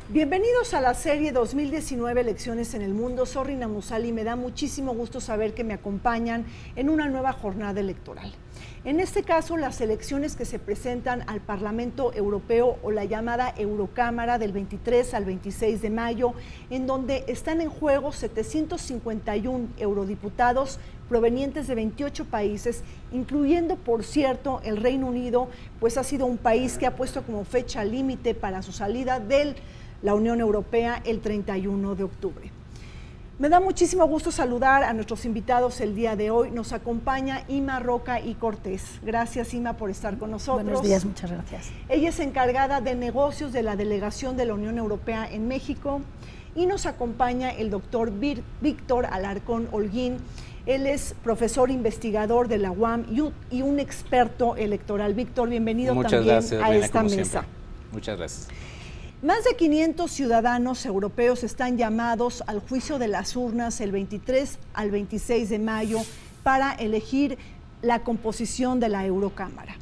Bienvenidos a la serie 2019 Elecciones en el Mundo. Soy Rina Musali y me da muchísimo gusto saber que me acompañan en una nueva jornada electoral. En este caso, las elecciones que se presentan al Parlamento Europeo o la llamada Eurocámara del 23 al 26 de mayo, en donde están en juego 751 eurodiputados provenientes de 28 países, incluyendo, por cierto, el Reino Unido, pues ha sido un país que ha puesto como fecha límite para su salida de la Unión Europea el 31 de octubre. Me da muchísimo gusto saludar a nuestros invitados el día de hoy. Nos acompaña Ima Roca y Cortés. Gracias, Ima, por estar con nosotros. Buenos días, muchas gracias. Ella es encargada de negocios de la Delegación de la Unión Europea en México. Y nos acompaña el doctor Víctor Alarcón Holguín. Él es profesor investigador de la UAM y un experto electoral. Víctor, bienvenido también a esta mesa. Muchas gracias. Más de 500 ciudadanos europeos están llamados al juicio de las urnas el 23 al 26 de mayo para elegir la composición de la Eurocámara.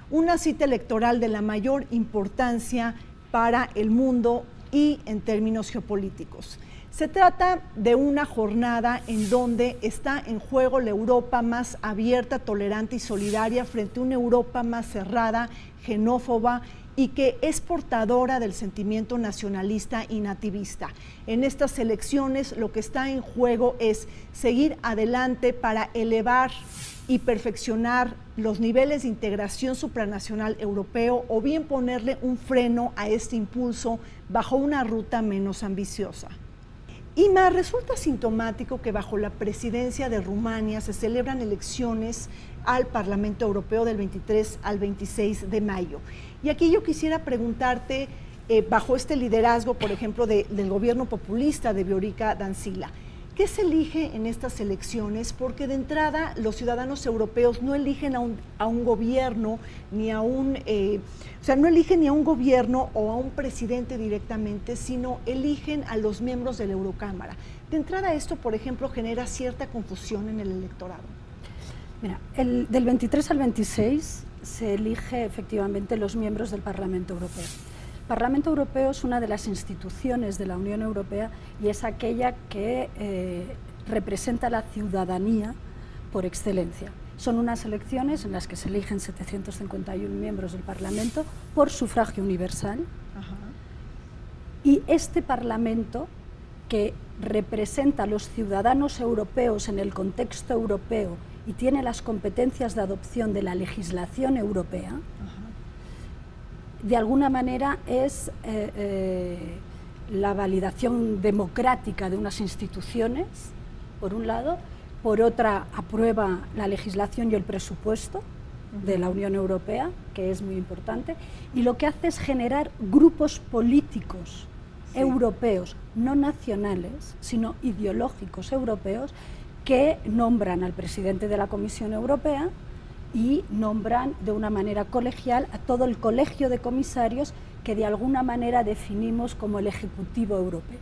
Una cita electoral de la mayor importancia para el mundo y en términos geopolíticos. Se trata de una jornada en donde está en juego la Europa más abierta, tolerante y solidaria frente a una Europa más cerrada, xenófoba y que es portadora del sentimiento nacionalista y nativista. En estas elecciones lo que está en juego es seguir adelante para elevar y perfeccionar los niveles de integración supranacional europeo o bien ponerle un freno a este impulso bajo una ruta menos ambiciosa. Ima, resulta sintomático que bajo la presidencia de Rumania se celebran elecciones al Parlamento Europeo del 23 al 26 de mayo. Y aquí yo quisiera preguntarte, bajo este liderazgo, por ejemplo, del gobierno populista de Viorica Dăncilă, ¿qué se elige en estas elecciones? Porque de entrada los ciudadanos europeos no eligen a un gobierno, ni a no eligen ni a un gobierno o a un presidente directamente, sino eligen a los miembros de la Eurocámara. De entrada esto, por ejemplo, genera cierta confusión en el electorado. Mira, del 23 al 26 se elige efectivamente los miembros del Parlamento Europeo. El Parlamento Europeo es una de las instituciones de la Unión Europea y es aquella que representa la ciudadanía por excelencia. Son unas elecciones en las que se eligen 751 miembros del Parlamento por sufragio universal. Ajá. Y este Parlamento, que representa a los ciudadanos europeos en el contexto europeo y tiene las competencias de adopción de la legislación europea, de alguna manera es la validación democrática de unas instituciones, por un lado, por otra aprueba la legislación y el presupuesto de la Unión Europea, que es muy importante, y lo que hace es generar grupos políticos europeos, no nacionales, sino ideológicos europeos, que nombran al presidente de la Comisión Europea y nombran de una manera colegial a todo el colegio de comisarios que de alguna manera definimos como el Ejecutivo Europeo.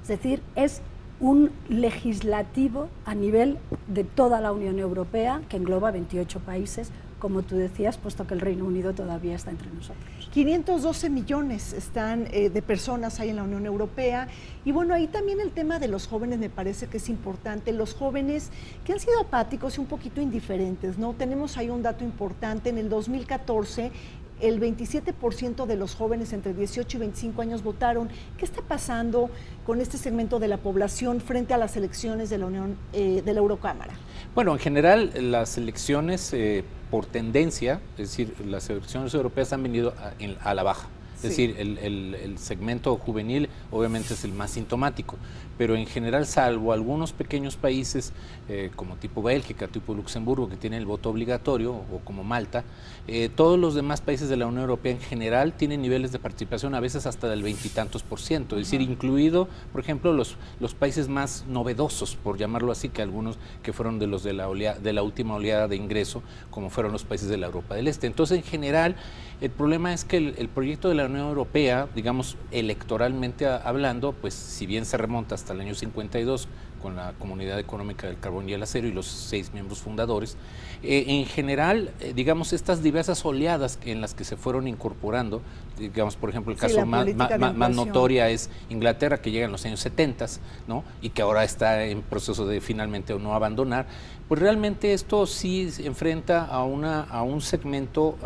Es decir, es un legislativo a nivel de toda la Unión Europea que engloba 28 países, como tú decías, puesto que el Reino Unido todavía está entre nosotros. 512 millones están de personas ahí en la Unión Europea y bueno, ahí también el tema de los jóvenes me parece que es importante, los jóvenes que han sido apáticos y un poquito indiferentes, ¿no? Tenemos ahí un dato importante, en el 2014 el 27% de los jóvenes entre 18 y 25 años votaron. ¿Qué está pasando con este segmento de la población frente a las elecciones de la Unión, de la Eurocámara? Bueno, en general las elecciones por tendencia, es decir, las elecciones europeas han venido a la baja. Es decir, el segmento juvenil obviamente es el más sintomático, pero en general, salvo algunos pequeños países como tipo Bélgica, tipo Luxemburgo, que tienen el voto obligatorio, o como Malta, todos los demás países de la Unión Europea en general tienen niveles de participación a veces hasta del 20 y tantos %, es decir, incluido, por ejemplo, los países más novedosos, por llamarlo así, que algunos que fueron de los de la última oleada de ingreso, como fueron los países de la Europa del Este. Entonces, en general, el problema es que el proyecto de la Unión Unión Europea, digamos, electoralmente hablando, pues si bien se remonta hasta el año 52 con la Comunidad Económica del Carbón y el Acero y los 6 miembros fundadores, en general, digamos, estas diversas oleadas en las que se fueron incorporando, digamos, por ejemplo, el caso más notoria es Inglaterra, que llega en los años 70, ¿no? Y que ahora está en proceso de finalmente o no abandonar, pues realmente esto sí se enfrenta a un segmento,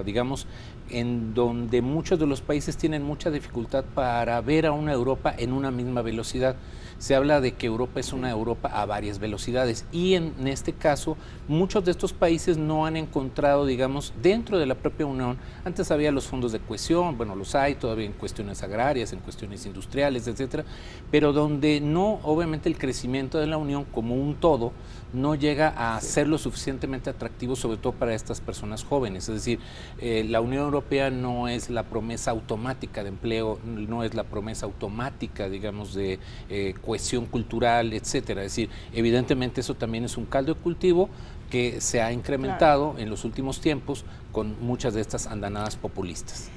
digamos, en donde muchos de los países tienen mucha dificultad para ver a una Europa en una misma velocidad. Se habla de que Europa es una Europa a varias velocidades y en este caso muchos de estos países no han encontrado, digamos, dentro de la propia Unión, antes había los fondos de cohesión, bueno, los hay todavía en cuestiones agrarias, en cuestiones industriales, etcétera, pero donde no, obviamente el crecimiento de la Unión como un todo no llega a ser lo suficientemente atractivo, sobre todo para estas personas jóvenes. Es decir, la Unión Europea no es la promesa automática de empleo, no es la promesa automática, digamos, de cohesión cultural, etcétera. Es decir, evidentemente eso también es un caldo de cultivo que se ha incrementado en los últimos tiempos con muchas de estas andanadas populistas.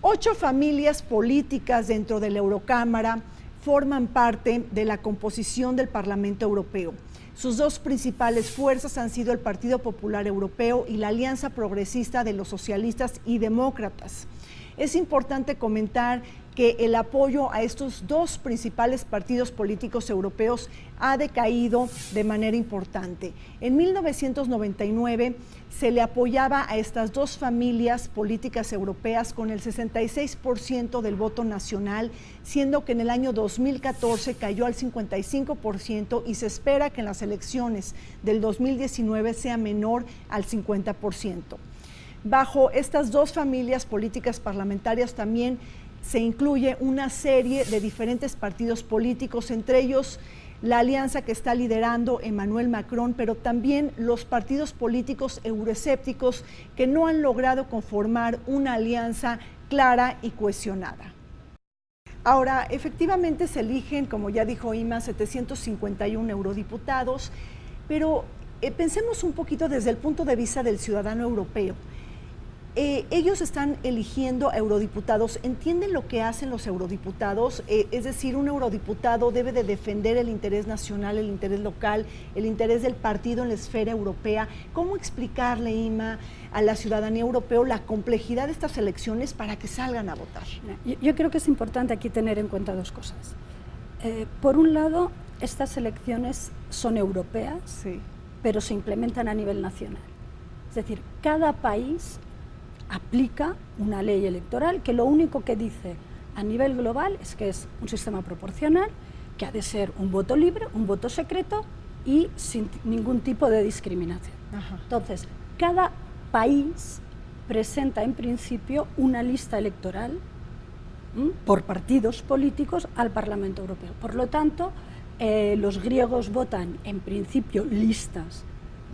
8 familias políticas dentro de la Eurocámara forman parte de la composición del Parlamento Europeo. Sus dos principales fuerzas han sido el Partido Popular Europeo y la Alianza Progresista de los Socialistas y Demócratas. Es importante comentar que el apoyo a estos dos principales partidos políticos europeos ha decaído de manera importante. En 1999 se le apoyaba a estas dos familias políticas europeas con el 66% del voto nacional, siendo que en el año 2014 cayó al 55% y se espera que en las elecciones del 2019 sea menor al 50%. Bajo estas dos familias políticas parlamentarias también se incluye una serie de diferentes partidos políticos, entre ellos la alianza que está liderando Emmanuel Macron, pero también los partidos políticos euroescépticos que no han logrado conformar una alianza clara y cohesionada. Ahora, efectivamente se eligen, como ya dijo Ima, 751 eurodiputados, pero pensemos un poquito desde el punto de vista del ciudadano europeo. Ellos están eligiendo eurodiputados. ¿Entienden lo que hacen los eurodiputados? Es decir, un eurodiputado debe de defender el interés nacional, el interés local, el interés del partido en la esfera europea. ¿Cómo explicarle, Ima, a la ciudadanía europea la complejidad de estas elecciones para que salgan a votar? Yo creo que es importante aquí tener en cuenta dos cosas. Por un lado, estas elecciones son europeas, sí, pero se implementan a nivel nacional. Es decir, cada país aplica una ley electoral que lo único que dice a nivel global es que es un sistema proporcional, que ha de ser un voto libre, un voto secreto y sin ningún tipo de discriminación. Ajá. Entonces, cada país presenta en principio una lista electoral por partidos políticos al Parlamento Europeo. Por lo tanto, los griegos votan en principio listas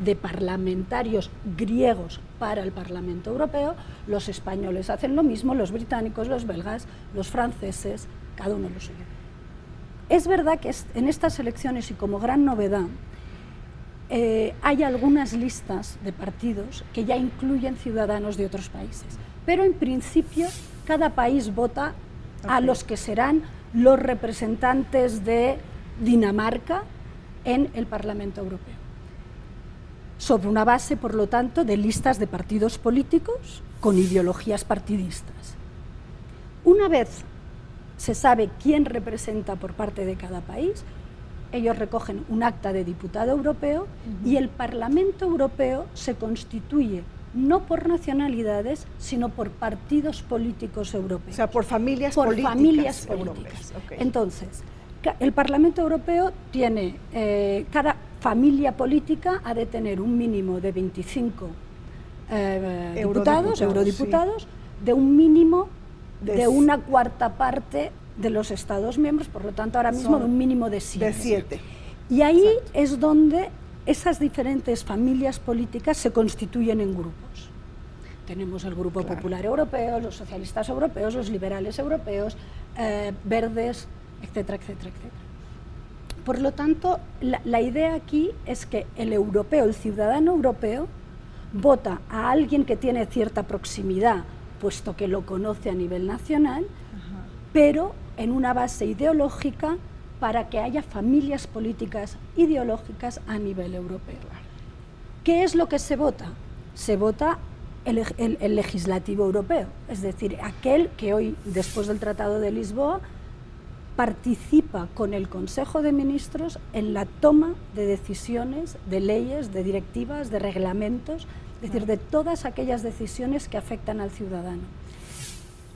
de parlamentarios griegos para el Parlamento Europeo, los españoles hacen lo mismo, los británicos, los belgas, los franceses, cada uno lo suyo. Es verdad que en estas elecciones, y como gran novedad, hay algunas listas de partidos que ya incluyen ciudadanos de otros países, pero en principio cada país vota a los que serán los representantes de Dinamarca en el Parlamento Europeo, sobre una base, por lo tanto, de listas de partidos políticos con ideologías partidistas. Una vez se sabe quién representa por parte de cada país, ellos recogen un acta de diputado europeo y el Parlamento Europeo se constituye no por nacionalidades, sino por partidos políticos europeos. O sea, por familias políticas europeas. Okay. Entonces, el Parlamento Europeo tiene, cada familia política ha de tener un mínimo de 25 eurodiputados, sí, de un mínimo de una cuarta parte de los Estados miembros, por lo tanto ahora mismo de un mínimo de 7. Y ahí exacto, es donde esas diferentes familias políticas se constituyen en grupos. Tenemos el Grupo claro, Popular Europeo, los socialistas europeos, los liberales europeos, verdes, etcétera, etcétera, etcétera. Por lo tanto, la idea aquí es que el europeo, el ciudadano europeo, vota a alguien que tiene cierta proximidad puesto que lo conoce a nivel nacional, pero en una base ideológica para que haya familias políticas ideológicas a nivel europeo. ¿Qué es lo que se vota? Se vota el legislativo europeo, es decir, aquel que hoy, después del Tratado de Lisboa, participa con el Consejo de Ministros en la toma de decisiones, de leyes, de directivas, de reglamentos, es decir, de todas aquellas decisiones que afectan al ciudadano.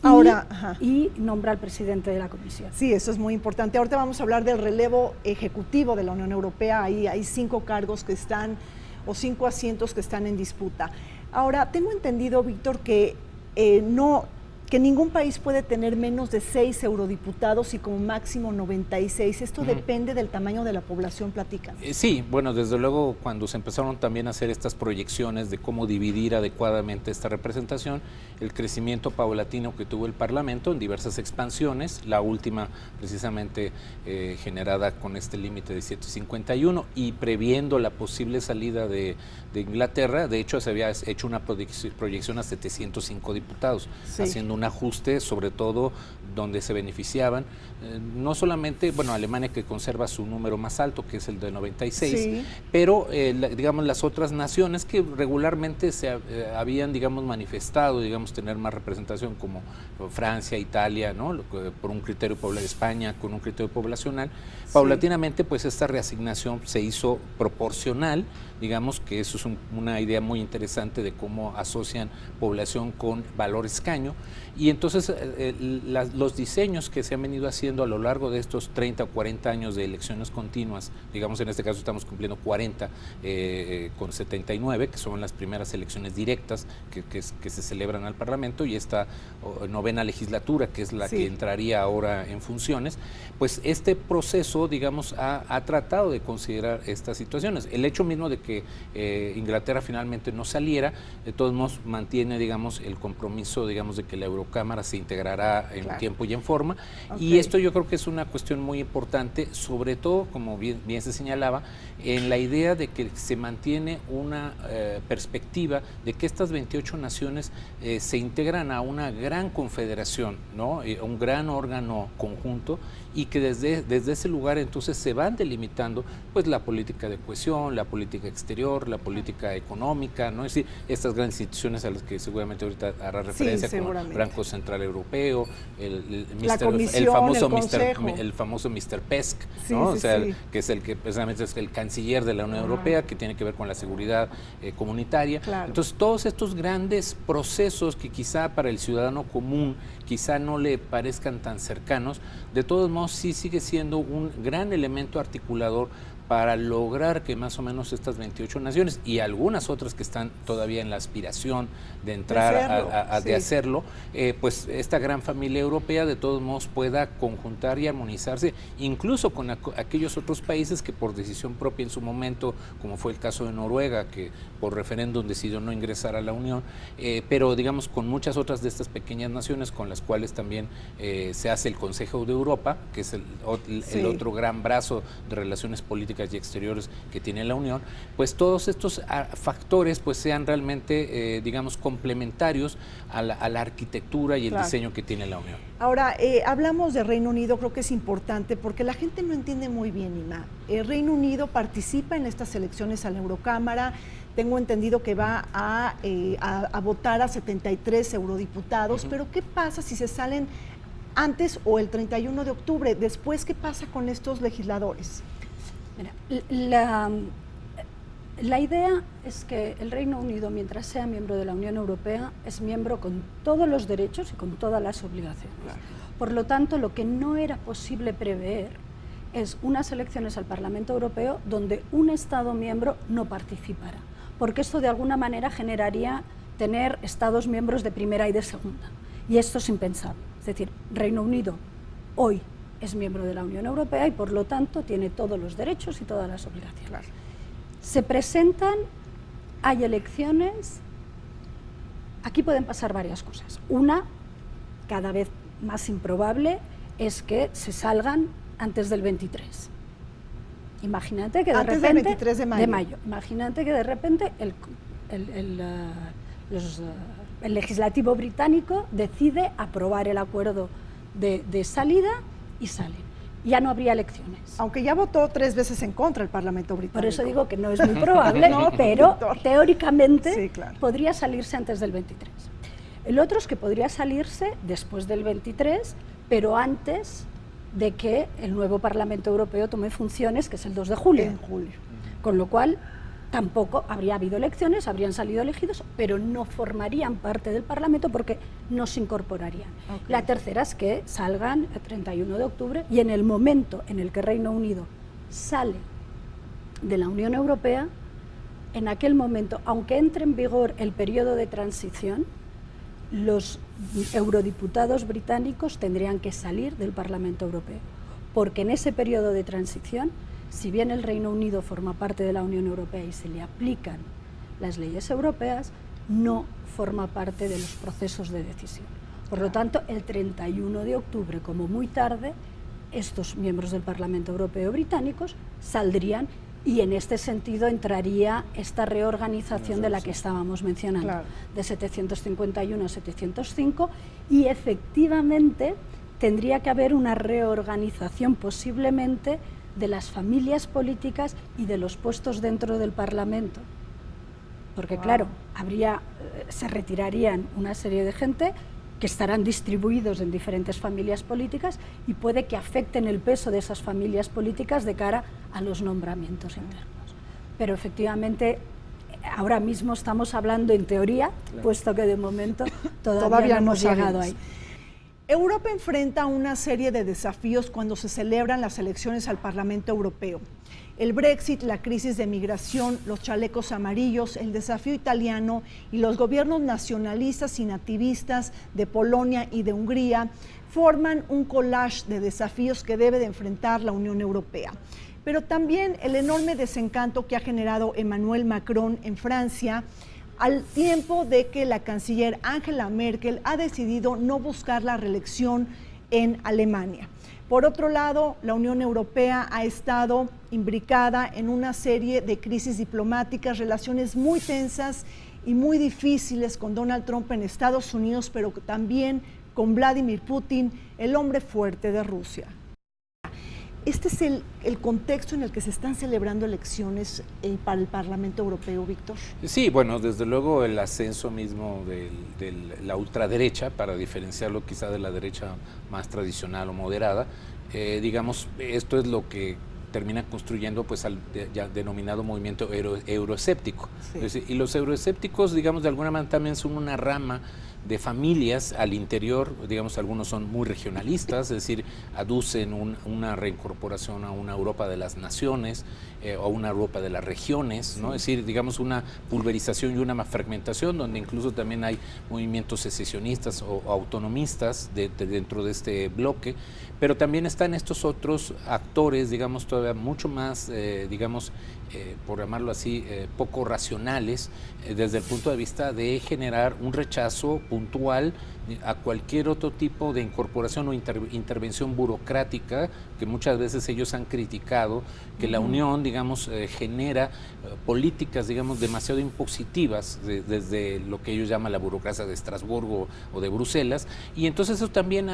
Ahora, y nombra al presidente de la Comisión. Sí, eso es muy importante. Ahorita vamos a hablar del relevo ejecutivo de la Unión Europea. Ahí hay 5 cargos que están, o 5 asientos que están en disputa. Ahora, tengo entendido, Víctor, que que ningún país puede tener menos de 6 eurodiputados y como máximo 96. Esto depende del tamaño de la población, platican. Sí, bueno, desde luego cuando se empezaron también a hacer estas proyecciones de cómo dividir adecuadamente esta representación, el crecimiento paulatino que tuvo el Parlamento en diversas expansiones, la última precisamente generada con este límite de 151 y previendo la posible salida de Inglaterra, de hecho se había hecho una proyección a 705 diputados, haciendo un ajuste, sobre todo donde se beneficiaban, no solamente, bueno, Alemania, que conserva su número más alto, que es el de 96, pero digamos las otras naciones que regularmente se habían, digamos, manifestado, digamos, tener más representación, como Francia, Italia, ¿no? Por un criterio poblacional, España con un criterio poblacional, paulatinamente pues esta reasignación se hizo proporcional, digamos que eso es una idea muy interesante de cómo asocian población con valor escaño, y entonces los diseños que se han venido haciendo a lo largo de estos 30 o 40 años de elecciones continuas, digamos en este caso estamos cumpliendo 40 con 79, que son las primeras elecciones directas que se celebran al Parlamento, y esta novena legislatura, que es la que entraría ahora en funciones, pues este proceso, digamos, ha tratado de considerar estas situaciones. El hecho mismo de que Inglaterra finalmente no saliera, de todos modos mantiene, digamos, el compromiso, digamos, de que la Eurocámara se integrará en tiempo y en forma, y esto yo creo que es una cuestión muy importante, sobre todo, como bien se señalaba, en la idea de que se mantiene una perspectiva de que estas 28 naciones se integran a una gran confederación, ¿no? Un gran órgano conjunto, y que desde ese lugar entonces se van delimitando pues la política de cohesión, la política exterior, la política económica, ¿no? Es decir, estas grandes instituciones a las que seguramente ahorita hará referencia, como el Banco Central Europeo, el famoso Mr. Pesk, ¿no? O sea, que es el que precisamente es el canciller de la Unión Europea, que tiene que ver con la seguridad comunitaria. Entonces, todos estos grandes procesos que quizá para el ciudadano común quizá no le parezcan tan cercanos, de todos modos sí sigue siendo un gran elemento articulador para lograr que más o menos estas 28 naciones y algunas otras que están todavía en la aspiración de entrar de hacerlo, pues esta gran familia europea de todos modos pueda conjuntar y armonizarse, incluso con aquellos otros países que por decisión propia en su momento, como fue el caso de Noruega, que por referéndum decidió no ingresar a la Unión, pero digamos con muchas otras de estas pequeñas naciones con las cuales también se hace el Consejo de Europa, que es el otro gran brazo de relaciones políticas y exteriores que tiene la Unión, pues todos estos factores pues sean realmente, digamos, complementarios a la arquitectura y el diseño que tiene la Unión. Ahora, hablamos de Reino Unido, creo que es importante porque la gente no entiende muy bien, Ima. El Reino Unido participa en estas elecciones a la Eurocámara. Tengo entendido que va a votar a 73 eurodiputados, pero ¿qué pasa si se salen antes o el 31 de octubre? Después, ¿qué pasa con estos legisladores? Mira, la idea es que el Reino Unido, mientras sea miembro de la Unión Europea, es miembro con todos los derechos y con todas las obligaciones. Por lo tanto, lo que no era posible prever es unas elecciones al Parlamento Europeo donde un Estado miembro no participara, porque esto de alguna manera generaría tener Estados miembros de primera y de segunda, y esto es impensable. Es decir, Reino Unido hoy es miembro de la Unión Europea y por lo tanto tiene todos los derechos y todas las obligaciones. Se presentan, hay elecciones, aquí pueden pasar varias cosas. Una, cada vez más improbable, es que se salgan antes del 23. Imagínate que de repente, del 23 de mayo. Imagínate que de repente el legislativo británico decide aprobar el acuerdo de salida y salen. Ya no habría elecciones. Aunque ya votó 3 veces en contra el Parlamento británico. Por eso digo que no es muy probable, No, pero doctor. teóricamente Sí, claro. podría salirse antes del 23. El otro es que podría salirse después del 23, pero antes de que el nuevo Parlamento Europeo tome funciones, que es el 2 de julio. En julio. Con lo cual, tampoco habría habido elecciones, habrían salido elegidos, pero no formarían parte del Parlamento porque no se incorporarían. Okay. La tercera es que salgan el 31 de octubre y en el momento en el que Reino Unido sale de la Unión Europea, en aquel momento, aunque entre en vigor el periodo de transición, los eurodiputados británicos tendrían que salir del Parlamento Europeo, porque en ese periodo de transición, si bien el Reino Unido forma parte de la Unión Europea y se le aplican las leyes europeas, no forma parte de los procesos de decisión. Por lo tanto, el 31 de octubre, como muy tarde, estos miembros del Parlamento Europeo británicos saldrían y en este sentido entraría esta reorganización de la que estábamos mencionando, claro, de 751 a 705, y efectivamente tendría que haber una reorganización posiblemente de las familias políticas y de los puestos dentro del Parlamento. Porque claro, se retirarían una serie de gente que estarán distribuidos en diferentes familias políticas y puede que afecten el peso de esas familias políticas de cara a los nombramientos internos. Pero efectivamente, ahora mismo estamos hablando en teoría, claro, puesto que de momento todavía no hemos llegado ahí. Europa enfrenta una serie de desafíos cuando se celebran las elecciones al Parlamento Europeo. El Brexit, la crisis de migración, los chalecos amarillos, el desafío italiano y los gobiernos nacionalistas y nativistas de Polonia y de Hungría forman un collage de desafíos que debe de enfrentar la Unión Europea. Pero también el enorme desencanto que ha generado Emmanuel Macron en Francia, al tiempo de que la canciller Angela Merkel ha decidido no buscar la reelección en Alemania. Por otro lado, la Unión Europea ha estado imbricada en una serie de crisis diplomáticas, relaciones muy tensas y muy difíciles con Donald Trump en Estados Unidos, pero también con Vladimir Putin, el hombre fuerte de Rusia. Este es el contexto en el que se están celebrando elecciones para el Parlamento Europeo, Víctor. Sí, bueno, desde luego el ascenso mismo de la ultraderecha, para diferenciarlo quizá de la derecha más tradicional o moderada, digamos, esto es lo que termina construyendo pues al ya denominado movimiento euroescéptico. Sí. Y los euroescépticos, digamos, de alguna manera también son una rama de familias al interior, digamos, algunos son muy regionalistas, es decir, aducen una reincorporación a una Europa de las naciones o a una Europa de las regiones, ¿no? Es decir, digamos, una pulverización y una fragmentación donde incluso también hay movimientos secesionistas o autonomistas dentro de este bloque, pero también están estos otros actores, digamos, todavía mucho más, digamos, por llamarlo así, poco racionales desde el punto de vista de generar un rechazo puntual a cualquier otro tipo de incorporación o intervención burocrática que muchas veces ellos han criticado, que la Unión, digamos, genera políticas, digamos, demasiado impositivas desde lo que ellos llaman la burocracia de Estrasburgo o de Bruselas, y entonces eso también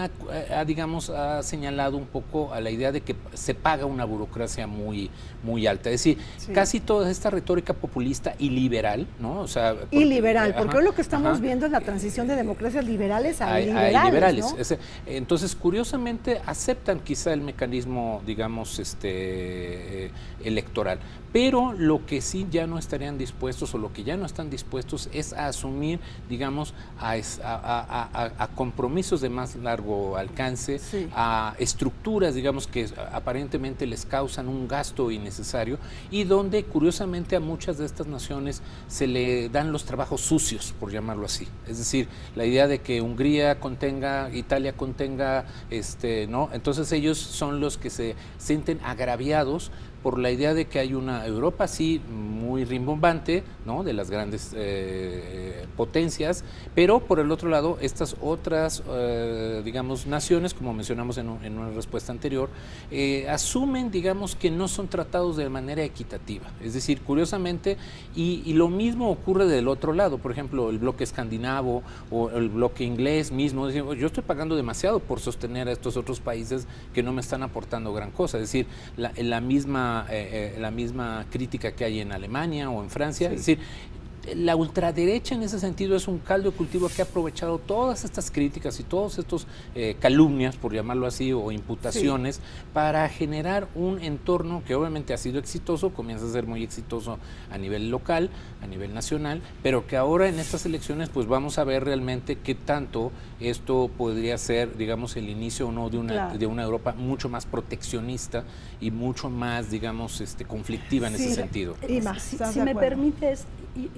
digamos, ha señalado un poco a la idea de que se paga una burocracia muy, muy alta, es decir, casi toda esta retórica populista y liberal, ¿no? O sea, porque, y liberal, porque hoy lo que estamos viendo es la transición de democracias liberales a liberales, ¿no? Entonces, curiosamente, aceptan quizá el mecanismo, digamos, electoral, pero lo que sí ya no estarían dispuestos o lo que ya no están dispuestos es a asumir, digamos, a compromisos de más largo alcance, a estructuras, digamos, que aparentemente les causan un gasto innecesario y donde, curiosamente, a muchas de estas naciones se le dan los trabajos sucios, por llamarlo así. Es decir, la idea de que Hungría contenga, Italia contenga, ¿no? Entonces ellos son los que se sienten agraviados por la idea de que hay una Europa sí muy rimbombante, ¿no?, de las grandes potencias, pero por el otro lado estas otras, digamos, naciones, como mencionamos en una respuesta anterior, asumen, digamos, que no son tratados de manera equitativa. Es decir, curiosamente, y lo mismo ocurre del otro lado, por ejemplo, el bloque escandinavo o el bloque inglés mismo, yo estoy pagando demasiado por sostener a estos otros países que no me están aportando gran cosa. Es decir, la misma crítica que hay en Alemania o en Francia, es decir, la ultraderecha en ese sentido es un caldo de cultivo que ha aprovechado todas estas críticas y todos estos calumnias, por llamarlo así, o imputaciones, para generar un entorno que obviamente ha sido exitoso, comienza a ser muy exitoso a nivel local, a nivel nacional, pero que ahora en estas elecciones pues vamos a ver realmente qué tanto esto podría ser, digamos, el inicio o no de una Europa mucho más proteccionista y mucho más, digamos, conflictiva en ese sentido. Si me permites,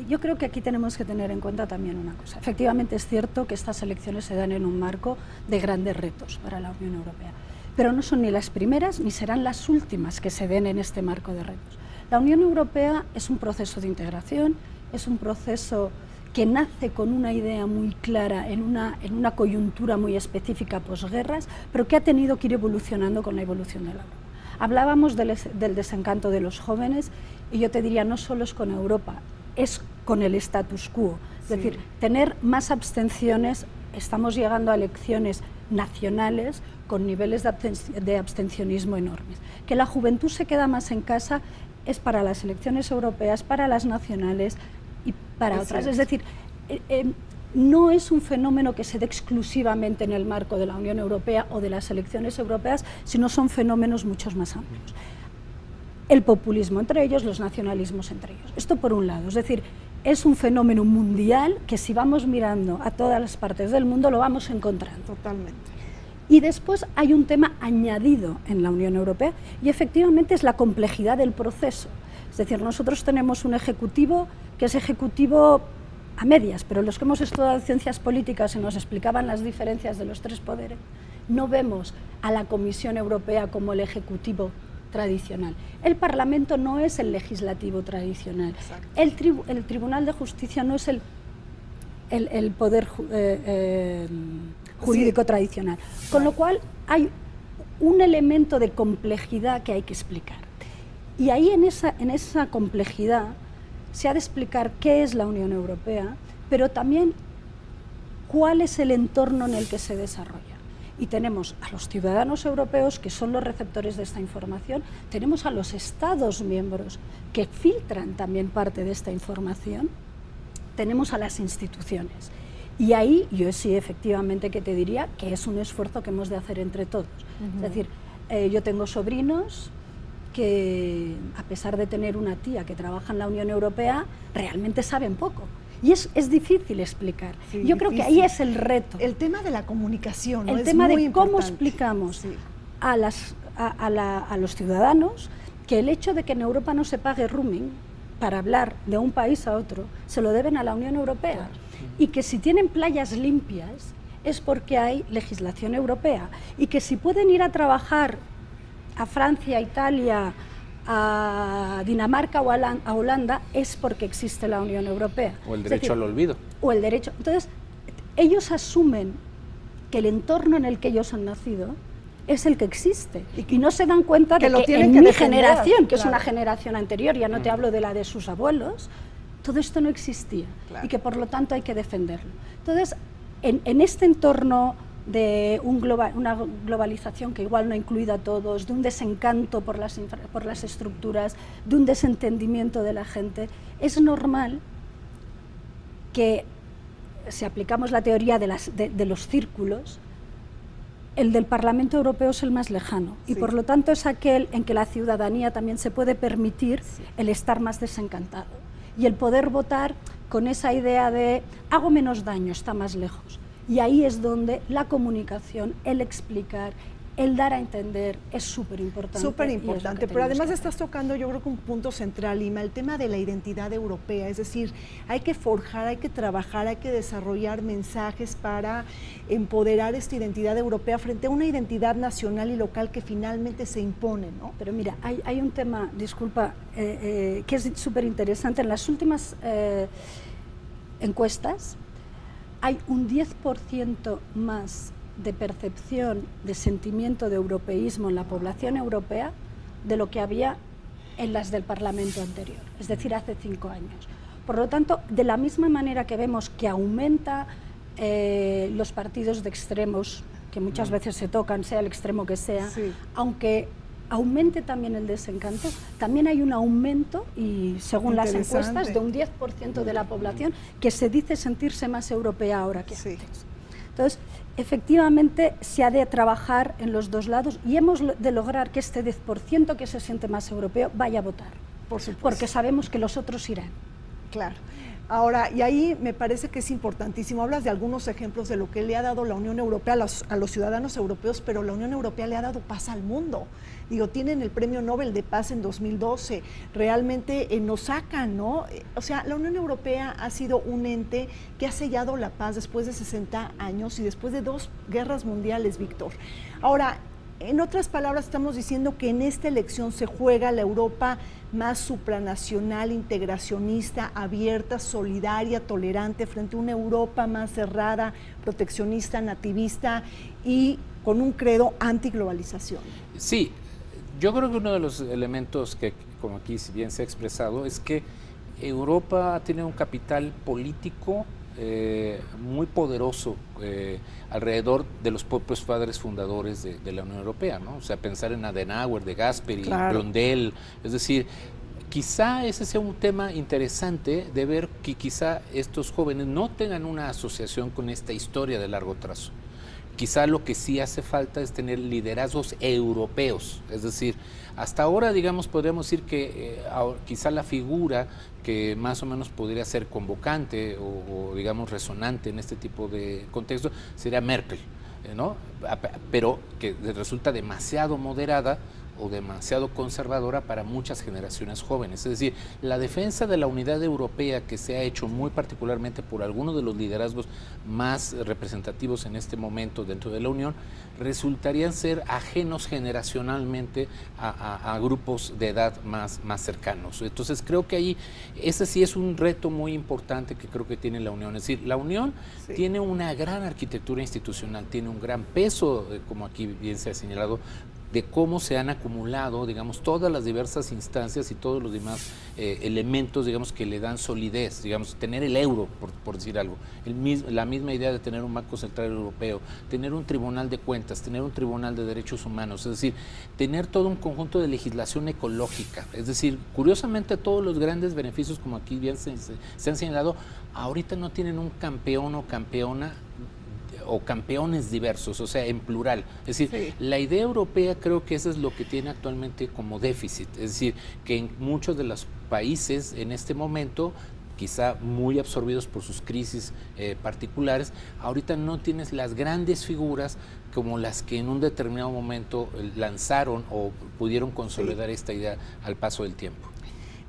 yo creo que aquí tenemos que tener en cuenta también una cosa. Efectivamente es cierto que estas elecciones se dan en un marco de grandes retos para la Unión Europea, pero no son ni las primeras ni serán las últimas que se den en este marco de retos. La Unión Europea es un proceso de integración, es un proceso que nace con una idea muy clara en una coyuntura muy específica posguerras, pero que ha tenido que ir evolucionando con la evolución de la Europa. Hablábamos del desencanto de los jóvenes y yo te diría, no solo es con Europa, es con el status quo. Es decir, tener más abstenciones, estamos llegando a elecciones nacionales con niveles de abstencionismo enormes. Que la juventud se queda más en casa es para las elecciones europeas, para las nacionales y para otras. Es decir, no es un fenómeno que se dé exclusivamente en el marco de la Unión Europea o de las elecciones europeas, sino son fenómenos mucho más amplios. El populismo entre ellos, los nacionalismos entre ellos. Esto por un lado, es decir, es un fenómeno mundial que si vamos mirando a todas las partes del mundo lo vamos encontrando. Totalmente. Y después hay un tema añadido en la Unión Europea y efectivamente es la complejidad del proceso. Es decir, nosotros tenemos un ejecutivo que es ejecutivo a medias, pero los que hemos estudiado ciencias políticas y nos explicaban las diferencias de los tres poderes, no vemos a la Comisión Europea como el ejecutivo tradicional. El Parlamento no es el legislativo tradicional. El Tribunal de Justicia no es el poder jurídico tradicional. Con lo cual hay un elemento de complejidad que hay que explicar. Y ahí en esa complejidad se ha de explicar qué es la Unión Europea, pero también cuál es el entorno en el que se desarrolla. Y tenemos a los ciudadanos europeos, que son los receptores de esta información, tenemos a los Estados miembros, que filtran también parte de esta información, tenemos a las instituciones. Y ahí yo sí efectivamente que te diría que es un esfuerzo que hemos de hacer entre todos. Es decir, yo tengo sobrinos que, a pesar de tener una tía que trabaja en la Unión Europea, realmente saben poco. Y es difícil explicar. Sí, yo creo que ahí es el reto. El tema de la comunicación, ¿no? El tema de cómo explicamos a los ciudadanos que el hecho de que en Europa no se pague roaming para hablar de un país a otro, se lo deben a la Unión Europea. Claro. Y que si tienen playas limpias es porque hay legislación europea. Y que si pueden ir a trabajar a Francia, a Italia, a Dinamarca o a Holanda es porque existe la Unión Europea. O el derecho al olvido. O el derecho. Entonces, ellos asumen que el entorno en el que ellos han nacido es el que existe. Y no se dan cuenta de que en mi generación, que es una generación anterior, ya no te hablo de la de sus abuelos, todo esto no existía. Y que por lo tanto hay que defenderlo. Entonces, en este entorno de una globalización que igual no ha incluido a todos, de un desencanto por las estructuras, de un desentendimiento de la gente, es normal que, si aplicamos la teoría de los círculos, el del Parlamento Europeo es el más lejano y por lo tanto es aquel en que la ciudadanía también se puede permitir el estar más desencantado y el poder votar con esa idea de hago menos daño, está más lejos. Y ahí es donde la comunicación, el explicar, el dar a entender es súper importante. Súper importante, pero además estás tocando yo creo que un punto central, Ima, el tema de la identidad europea, es decir, hay que forjar, hay que trabajar, hay que desarrollar mensajes para empoderar esta identidad europea frente a una identidad nacional y local que finalmente se impone, ¿no? Pero mira, hay un tema, disculpa, que es súper interesante. En las últimas encuestas hay un 10% más de percepción, de sentimiento de europeísmo en la población europea de lo que había en las del Parlamento anterior, es decir, hace 5 años. Por lo tanto, de la misma manera que vemos que aumenta los partidos de extremos, que muchas veces se tocan, sea el extremo que sea, sí, aunque aumente también el desencanto, también hay un aumento, y según las encuestas, de un 10% de la población que se dice sentirse más europea ahora que antes. Entonces, efectivamente, se ha de trabajar en los dos lados y hemos de lograr que este 10% que se siente más europeo vaya a votar. Por supuesto. Porque sabemos que los otros irán. Claro. Ahora, y ahí me parece que es importantísimo, hablas de algunos ejemplos de lo que le ha dado la Unión Europea a los ciudadanos europeos, pero la Unión Europea le ha dado paz al mundo. Digo, tienen el Premio Nobel de Paz en 2012, realmente nos sacan, ¿no? O sea, la Unión Europea ha sido un ente que ha sellado la paz después de 60 años y después de 2 guerras mundiales, Víctor. Ahora, en otras palabras, estamos diciendo que en esta elección se juega la Europa más supranacional, integracionista, abierta, solidaria, tolerante, frente a una Europa más cerrada, proteccionista, nativista y con un credo antiglobalización. Sí, yo creo que uno de los elementos que, como aquí bien se ha expresado, es que Europa tiene un capital político muy poderoso alrededor de los propios padres fundadores de la Unión Europea, ¿no? O sea, pensar en Adenauer, de Gasperi, claro, Blondel, es decir, quizá ese sea un tema interesante de ver que quizá estos jóvenes no tengan una asociación con esta historia de largo trazo. Quizá lo que sí hace falta es tener liderazgos europeos, es decir, hasta ahora, digamos, podríamos decir que quizá la figura que más o menos podría ser convocante o digamos, resonante en este tipo de contexto sería Merkel, ¿no? Pero que resulta demasiado moderada o demasiado conservadora para muchas generaciones jóvenes. Es decir, la defensa de la unidad europea que se ha hecho muy particularmente por algunos de los liderazgos más representativos en este momento dentro de la Unión, resultarían ser ajenos generacionalmente a grupos de edad más cercanos. Entonces creo que ahí ese sí es un reto muy importante que creo que tiene la Unión. Es decir, la Unión tiene una gran arquitectura institucional, tiene un gran peso, como aquí bien se ha señalado, de cómo se han acumulado, digamos, todas las diversas instancias y todos los demás elementos, digamos, que le dan solidez, digamos, tener el euro, por decir algo, la misma idea de tener un Banco Central Europeo, tener un Tribunal de Cuentas, tener un Tribunal de Derechos Humanos, es decir, tener todo un conjunto de legislación ecológica, es decir, curiosamente todos los grandes beneficios, como aquí bien se han señalado, ahorita no tienen un campeón o campeona o campeones diversos, o sea, en plural. Es decir, la idea europea creo que eso es lo que tiene actualmente como déficit, es decir, que en muchos de los países en este momento, quizá muy absorbidos por sus crisis particulares, ahorita no tienes las grandes figuras como las que en un determinado momento lanzaron o pudieron consolidar esta idea al paso del tiempo.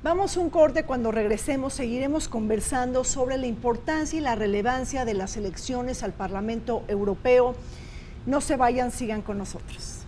Vamos a un corte, cuando regresemos seguiremos conversando sobre la importancia y la relevancia de las elecciones al Parlamento Europeo. No se vayan, sigan con nosotros.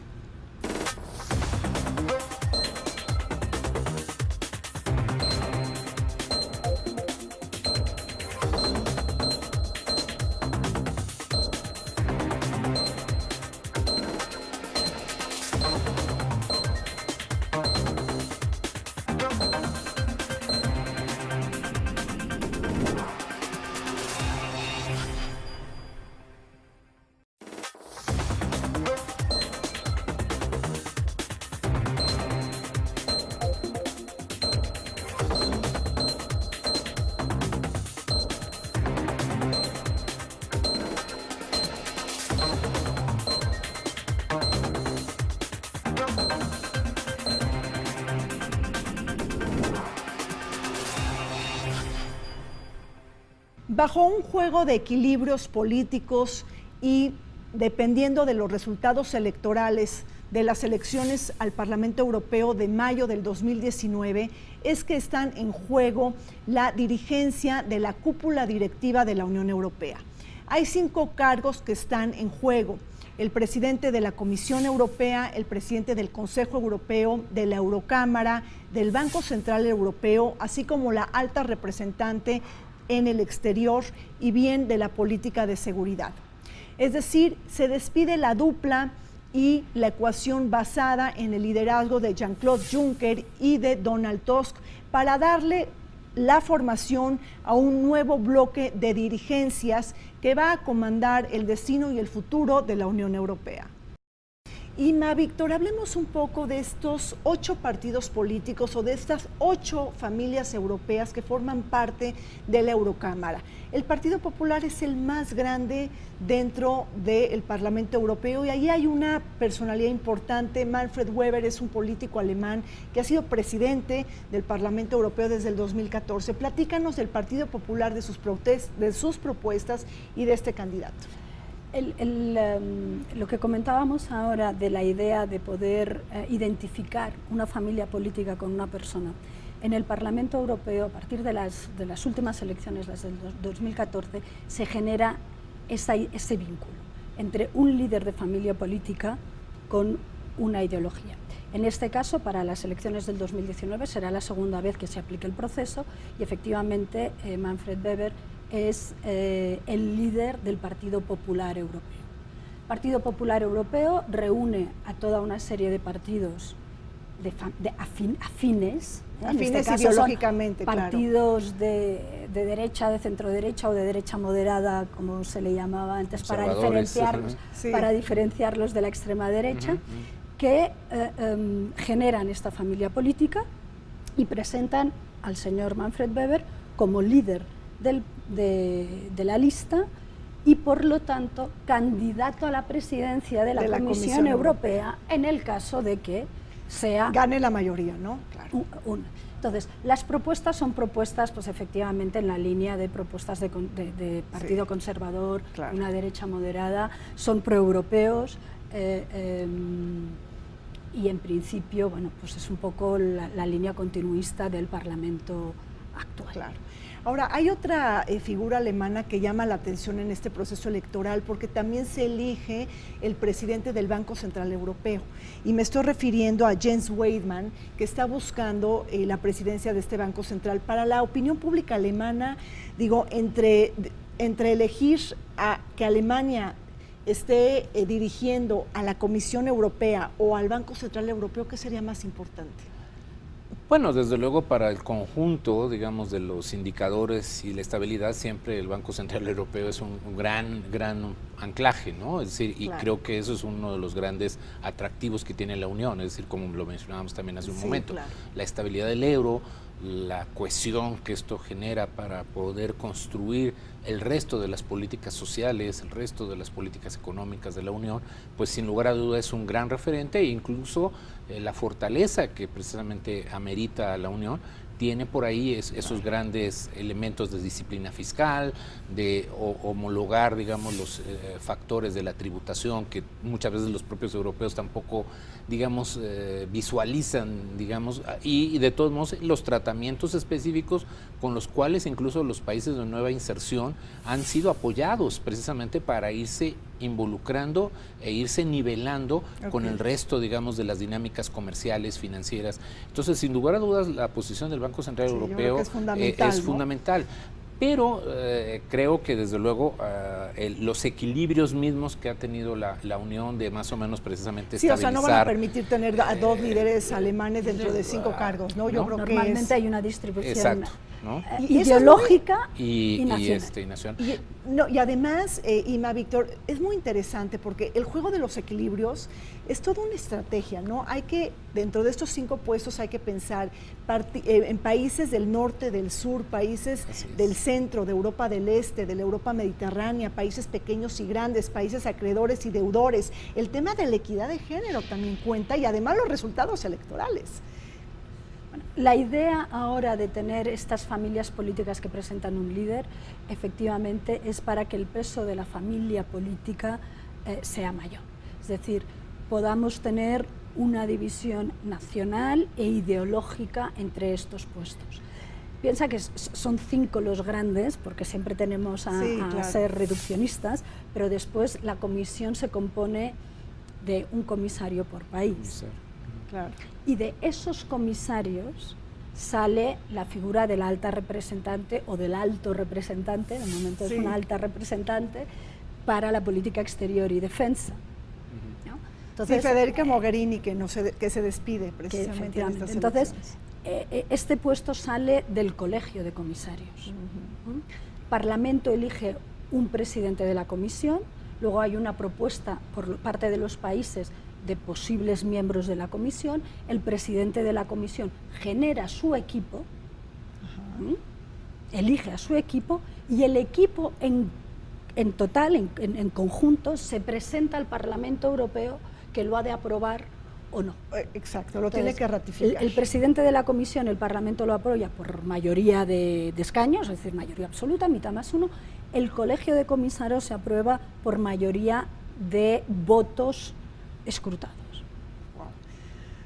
Bajo un juego de equilibrios políticos y dependiendo de los resultados electorales de las elecciones al Parlamento Europeo de mayo del 2019, es que están en juego la dirigencia de la cúpula directiva de la Unión Europea. Hay 5 cargos que están en juego: el presidente de la Comisión Europea, el presidente del Consejo Europeo, de la Eurocámara, del Banco Central Europeo, así como la alta representante en el exterior y bien de la política de seguridad. Es decir, se despide la dupla y la ecuación basada en el liderazgo de Jean-Claude Juncker y de Donald Tusk para darle la formación a un nuevo bloque de dirigencias que va a comandar el destino y el futuro de la Unión Europea. Inma, Víctor, hablemos un poco de estos 8 partidos políticos o de estas 8 familias europeas que forman parte de la Eurocámara. El Partido Popular es el más grande dentro del Parlamento Europeo y ahí hay una personalidad importante. Manfred Weber es un político alemán que ha sido presidente del Parlamento Europeo desde el 2014. Platícanos del Partido Popular, de sus propuestas y de este candidato. Lo que comentábamos ahora de la idea de poder identificar una familia política con una persona, en el Parlamento Europeo, a partir de las últimas elecciones, las del 2014, se genera ese vínculo entre un líder de familia política con una ideología. En este caso, para las elecciones del 2019, será la segunda vez que se aplique el proceso y efectivamente Manfred Weber es el líder del Partido Popular Europeo. El Partido Popular Europeo reúne a toda una serie de partidos afines, en este caso ideológicamente, partidos de derecha, de centro-derecha o de derecha moderada, como se le llamaba antes, para diferenciarlos de la extrema derecha, que generan esta familia política y presentan al señor Manfred Weber como líder de la lista y por lo tanto candidato a la presidencia de la Comisión Europea en el caso de que gane la mayoría, ¿no? Claro. Entonces, las propuestas son propuestas, pues efectivamente, en la línea de propuestas de Partido Conservador, claro, una derecha moderada, son proeuropeos y en principio, bueno, pues es un poco la línea continuista del Parlamento actual. Claro. Ahora, hay otra figura alemana que llama la atención en este proceso electoral porque también se elige el presidente del Banco Central Europeo. Y me estoy refiriendo a Jens Weidmann, que está buscando la presidencia de este Banco Central. Para la opinión pública alemana, digo, entre elegir a que Alemania esté dirigiendo a la Comisión Europea o al Banco Central Europeo, ¿qué sería más importante? Bueno, desde luego para el conjunto, digamos, de los indicadores y la estabilidad, siempre el Banco Central Europeo es un gran anclaje, ¿no? Es decir, y claro, creo que eso es uno de los grandes atractivos que tiene la Unión, es decir, como lo mencionábamos también hace un momento, claro, la estabilidad del euro, la cohesión que esto genera para poder construir el resto de las políticas sociales, el resto de las políticas económicas de la Unión, pues sin lugar a duda es un gran referente e incluso la fortaleza que precisamente amerita a la Unión tiene por ahí esos grandes elementos de disciplina fiscal, de homologar, digamos, los factores de la tributación que muchas veces los propios europeos tampoco, digamos, visualizan, digamos, y de todos modos los tratamientos específicos con los cuales incluso los países de nueva inserción han sido apoyados precisamente para irse involucrando e irse nivelando con el resto, digamos, de las dinámicas comerciales, financieras. Entonces, sin lugar a dudas, la posición del Banco Central Europeo es fundamental. Pero creo que desde luego los equilibrios mismos que ha tenido la Unión de más o menos precisamente estabilizar. Sí, o sea, no van a permitir tener a 2 líderes alemanes dentro de 5 cargos, ¿no? Yo creo que normalmente hay una distribución. Exacto, ¿no? Ideológica y nacional. Y además, Inma, Víctor, es muy interesante porque el juego de los equilibrios es toda una estrategia, ¿no? Hay que, dentro de estos 5 puestos, hay que pensar en países del norte, del sur, países del centro, de Europa del Este, de la Europa mediterránea, países pequeños y grandes, países acreedores y deudores. El tema de la equidad de género también cuenta y además los resultados electorales. La idea ahora de tener estas familias políticas que presentan un líder, efectivamente, es para que el peso de la familia política sea mayor. Es decir, podamos tener una división nacional e ideológica entre estos puestos. Piensa que son 5 los grandes, porque siempre tenemos a ser reduccionistas, pero después la comisión se compone de un comisario por país. Claro. Y de esos comisarios sale la figura de la alta representante o del alto representante, de momento es una alta representante, para la política exterior y defensa. ¿No? Entonces, Federica Mogherini, que se despide precisamente en estas Entonces, elecciones. Este puesto sale del colegio de comisarios. Parlamento elige un presidente de la comisión, luego hay una propuesta por parte de los países de posibles miembros de la comisión, el presidente de la comisión genera su equipo, elige a su equipo, y el equipo en total, en conjunto, se presenta al Parlamento Europeo, que lo ha de aprobar o no. Exacto, lo tiene que ratificar. El presidente de la comisión, el Parlamento lo aprueba por mayoría de escaños, es decir, mayoría absoluta, mitad más uno. El colegio de comisarios se aprueba por mayoría de votos escrutados. Wow.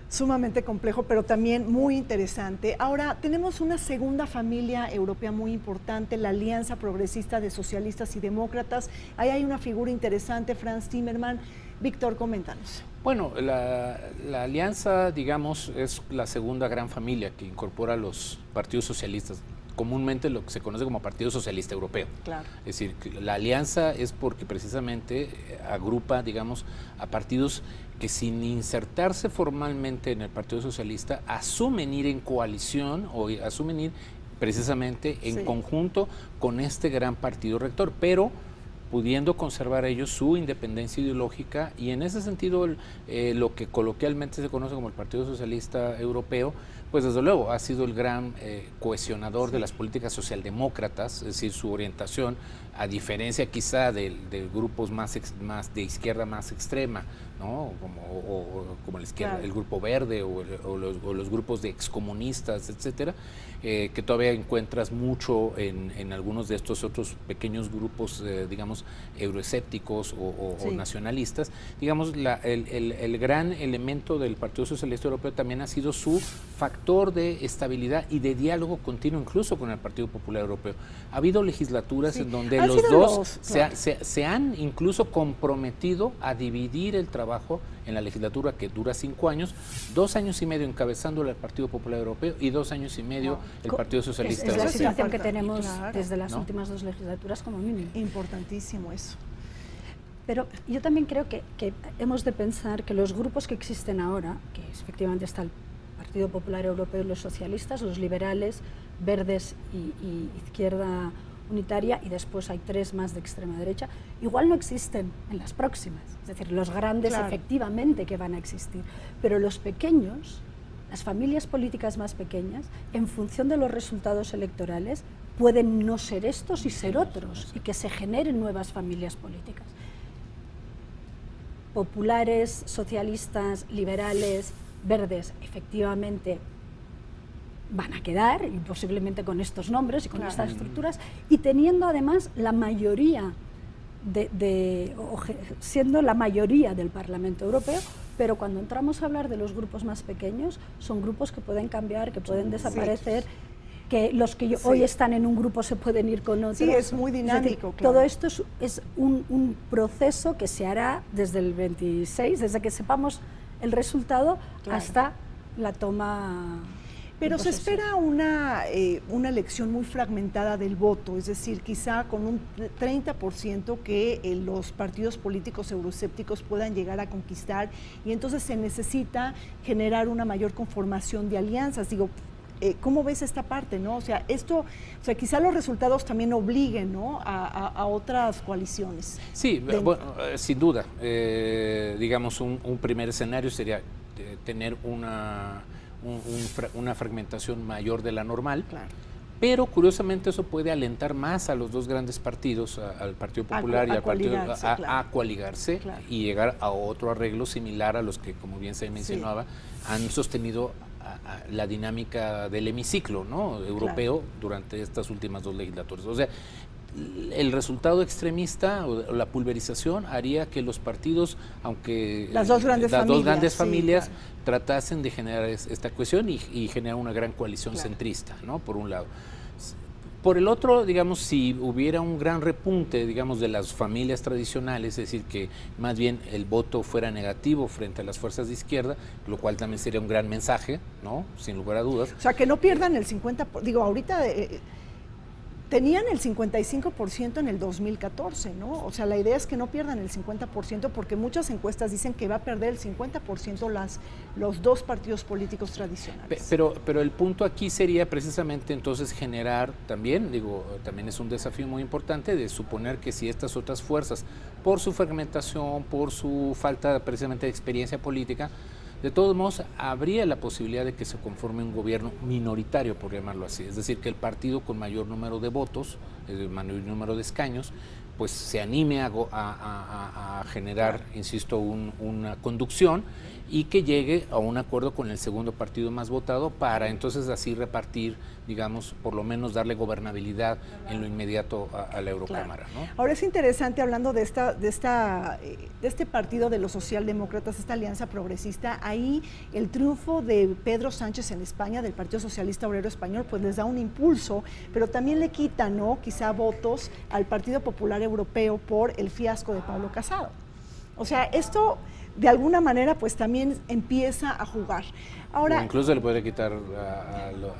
Sumamente complejo, pero también muy interesante. Ahora, tenemos una segunda familia europea muy importante, la Alianza Progresista de Socialistas y Demócratas. Ahí hay una figura interesante, Frans Timmermans. Víctor, coméntanos. Bueno, la alianza, digamos, es la segunda gran familia que incorpora a los partidos socialistas, comúnmente lo que se conoce como Partido Socialista Europeo. Claro. Es decir, la alianza es porque precisamente agrupa, digamos, a partidos que sin insertarse formalmente en el Partido Socialista asumen ir en coalición o asumen ir precisamente en conjunto con este gran partido rector, pero pudiendo conservar ellos su independencia ideológica, y en ese sentido lo que coloquialmente se conoce como el Partido Socialista Europeo, pues desde luego ha sido el gran cohesionador de las políticas socialdemócratas, es decir, su orientación, a diferencia quizá de grupos más de izquierda más extrema, ¿no? como la izquierda, claro, el Grupo Verde o los grupos de excomunistas, etcétera, que todavía encuentras mucho en algunos de estos otros pequeños grupos, digamos, euroescépticos o nacionalistas. Digamos, el gran elemento del Partido Socialista Europeo también ha sido su factor de estabilidad y de diálogo continuo, incluso con el Partido Popular Europeo. Ha habido legislaturas en donde los dos se han incluso comprometido a dividir el trabajo en la legislatura, que dura 5 años, 2 años y medio encabezándole al Partido Popular Europeo y 2 años y medio el Partido Socialista Europeo. Es la situación que tenemos desde las últimas 2 legislaturas como mínimo. Importantísimo eso. Pero yo también creo que hemos de pensar que los grupos que existen ahora, que efectivamente está el Partido Popular Europeo y los socialistas, los liberales, verdes y izquierda unitaria, y después hay 3 más de extrema derecha, igual no existen en las próximas. Es decir, los grandes efectivamente que van a existir, pero los pequeños, las familias políticas más pequeñas, en función de los resultados electorales, pueden no ser estos y ser otros, y que se generen nuevas familias políticas. Populares, socialistas, liberales, verdes, efectivamente van a quedar, y posiblemente con estos nombres y con estas estructuras, y teniendo además la mayoría siendo la mayoría del Parlamento Europeo, pero cuando entramos a hablar de los grupos más pequeños, son grupos que pueden cambiar, que pueden desaparecer, que los que hoy están en un grupo se pueden ir con otros. Sí, es muy dinámico. Es decir, todo esto es un proceso que se hará desde el 26, desde que sepamos el resultado hasta la toma. Pero se espera una elección muy fragmentada del voto, es decir, quizá con un 30% que los partidos políticos euroescépticos puedan llegar a conquistar, y entonces se necesita generar una mayor conformación de alianzas. Digo, ¿cómo ves esta parte, no? O sea, quizá los resultados también obliguen, ¿no?, a otras coaliciones. Sí, bueno, sin duda. Digamos, un primer escenario sería tener una fragmentación mayor de la normal, pero curiosamente eso puede alentar más a los 2 grandes partidos, al Partido Popular y al Partido a coaligarse y llegar a otro arreglo similar a los que, como bien se mencionaba, han sostenido la dinámica del hemiciclo, ¿no?, europeo durante estas últimas 2 legislaturas. O sea, el resultado extremista o la pulverización haría que los partidos, aunque las dos grandes familias sí, claro, tratasen de generar esta cohesión y generar una gran coalición, claro, centrista, ¿no? Por un lado. Por el otro, digamos, si hubiera un gran repunte, digamos, de las familias tradicionales, es decir, que más bien el voto fuera negativo frente a las fuerzas de izquierda, lo cual también sería un gran mensaje, ¿no? Sin lugar a dudas. O sea, que no pierdan el 50%, digo, ahorita tenían el 55% en el 2014, ¿no? O sea, la idea es que no pierdan el 50% porque muchas encuestas dicen que va a perder el 50% los dos partidos políticos tradicionales. Pero el punto aquí sería precisamente entonces generar también, digo, también es un desafío muy importante de suponer que si estas otras fuerzas, por su fragmentación, por su falta precisamente de experiencia política, de todos modos, habría la posibilidad de que se conforme un gobierno minoritario, por llamarlo así. Es decir, que el partido con mayor número de votos, mayor número de escaños, pues se anime a generar, insisto, una conducción y que llegue a un acuerdo con el segundo partido más votado para entonces así repartir, digamos, por lo menos darle gobernabilidad en lo inmediato a la Eurocámara, claro, ¿no? Ahora es interesante, hablando de este partido de los socialdemócratas, esta alianza progresista, ahí el triunfo de Pedro Sánchez en España, del Partido Socialista Obrero Español, pues les da un impulso, pero también le quita, ¿no?, quizá votos al Partido Popular Europeo por el fiasco de Pablo Casado. O sea, esto de alguna manera pues también empieza a jugar. Ahora, incluso le puede quitar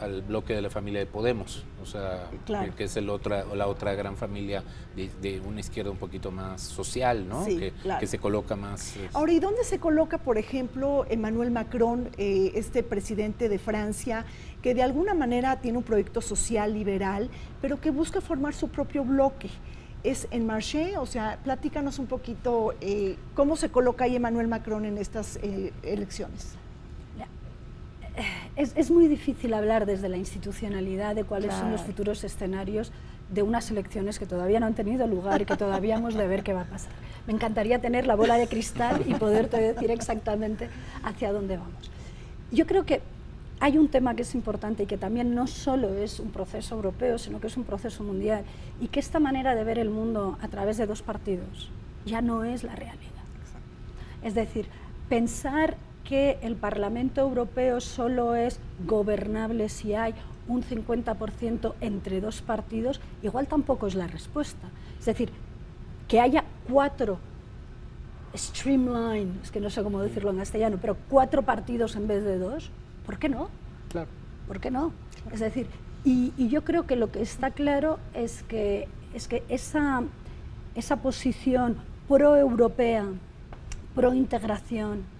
al bloque de la familia de Podemos, o sea, claro, que es la otra gran familia de una izquierda un poquito más social, ¿no? Sí, claro, que se coloca más... Ahora, ¿y dónde se coloca, por ejemplo, Emmanuel Macron, este presidente de Francia, que de alguna manera tiene un proyecto social liberal, pero que busca formar su propio bloque? ¿Es en Marché? O sea, platícanos un poquito cómo se coloca ahí Emmanuel Macron en estas elecciones. Es muy difícil hablar desde la institucionalidad de cuáles son los futuros escenarios de unas elecciones que todavía no han tenido lugar y que todavía hemos de ver qué va a pasar. Me encantaría tener la bola de cristal y poderte decir exactamente hacia dónde vamos. Yo creo que hay un tema que es importante y que también no solo es un proceso europeo, sino que es un proceso mundial, y que esta manera de ver el mundo a través de dos partidos ya no es la realidad. Es decir, pensar que el Parlamento Europeo solo es gobernable si hay un 50% entre dos partidos, igual tampoco es la respuesta. Es decir, que haya 4 streamline, es que no sé cómo decirlo en castellano, pero 4 partidos en vez de 2, ¿por qué no? Claro. ¿Por qué no? Claro. Es decir, y yo creo que lo que está claro es que esa posición pro-europea, pro-integración,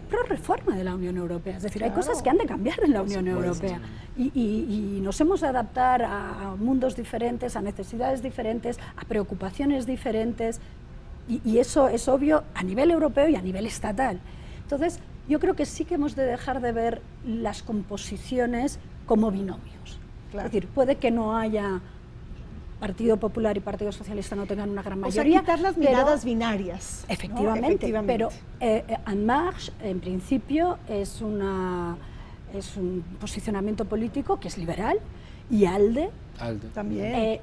pro-reforma de la Unión Europea. Es decir, claro, hay cosas que han de cambiar en la Unión Europea y nos hemos de adaptar a mundos diferentes, a necesidades diferentes, a preocupaciones diferentes, y eso es obvio a nivel europeo y a nivel estatal. Entonces, yo creo que sí que hemos de dejar de ver las composiciones como binomios. Claro. Es decir, puede que no haya Partido Popular y Partido Socialista no tengan una gran mayoría. O sea, quitar las miradas binarias. Efectivamente, ¿no? Efectivamente. Pero En Marche, en principio, es un posicionamiento político que es liberal, y ALDE también.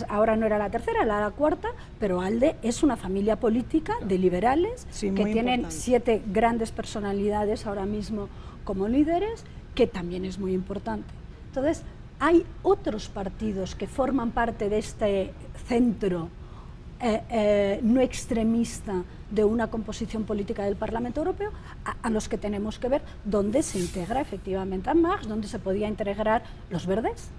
Ahora no era la tercera, era la cuarta, pero ALDE es una familia política de liberales que tienen 7 grandes personalidades ahora mismo como líderes, que también es muy importante. Entonces, hay otros partidos que forman parte de este centro no extremista de una composición política del Parlamento Europeo, a los que tenemos que ver dónde se integra efectivamente En Marche, dónde se podía integrar los verdes.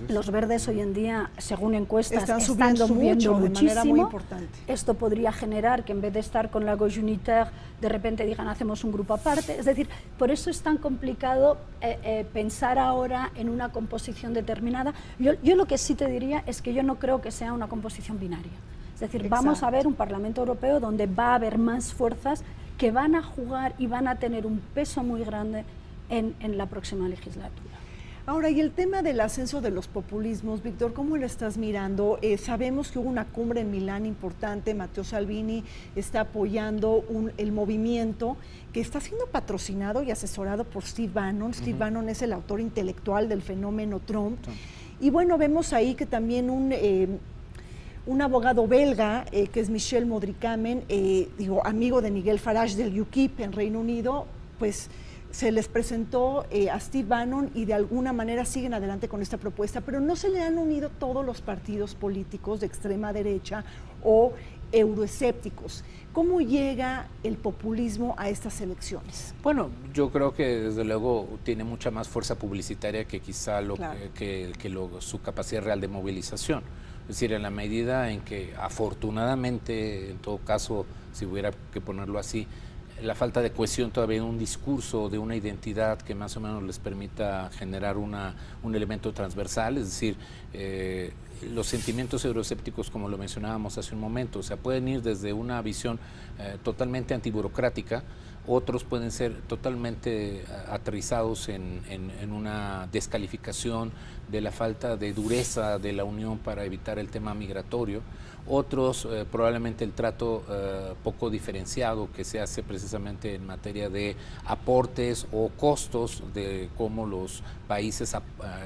Los verdes hoy en día, según encuestas, están subiendo muchísimo. De manera muy importante. Esto podría generar que en vez de estar con la Gauche Unitaire, de repente digan hacemos un grupo aparte. Es decir, por eso es tan complicado pensar ahora en una composición determinada. Yo lo que sí te diría es que yo no creo que sea una composición binaria. Es decir, vamos a ver un Parlamento Europeo donde va a haber más fuerzas que van a jugar y van a tener un peso muy grande en la próxima legislatura. Ahora, y el tema del ascenso de los populismos, Víctor, ¿cómo lo estás mirando? Sabemos que hubo una cumbre en Milán importante, Matteo Salvini está apoyando el movimiento que está siendo patrocinado y asesorado por Steve Bannon. Steve Bannon es el autor intelectual del fenómeno Trump. Y bueno, vemos ahí que también un abogado belga, que es Michel Modrikamen, amigo de Nigel Farage del UKIP en Reino Unido, pues se les presentó a Steve Bannon y de alguna manera siguen adelante con esta propuesta, pero no se le han unido todos los partidos políticos de extrema derecha o euroescépticos. ¿Cómo llega el populismo a estas elecciones? Bueno, yo creo que desde luego tiene mucha más fuerza publicitaria que quizá su capacidad real de movilización. Es decir, en la medida en que afortunadamente, en todo caso, si hubiera que ponerlo así, la falta de cohesión todavía en un discurso, de una identidad que más o menos les permita generar un elemento transversal, es decir, los sentimientos euroescépticos, como lo mencionábamos hace un momento, o sea, pueden ir desde una visión totalmente antiburocrática, otros pueden ser totalmente aterrizados en una descalificación de la falta de dureza de la Unión para evitar el tema migratorio, otros probablemente el trato poco diferenciado que se hace precisamente en materia de aportes o costos de cómo los países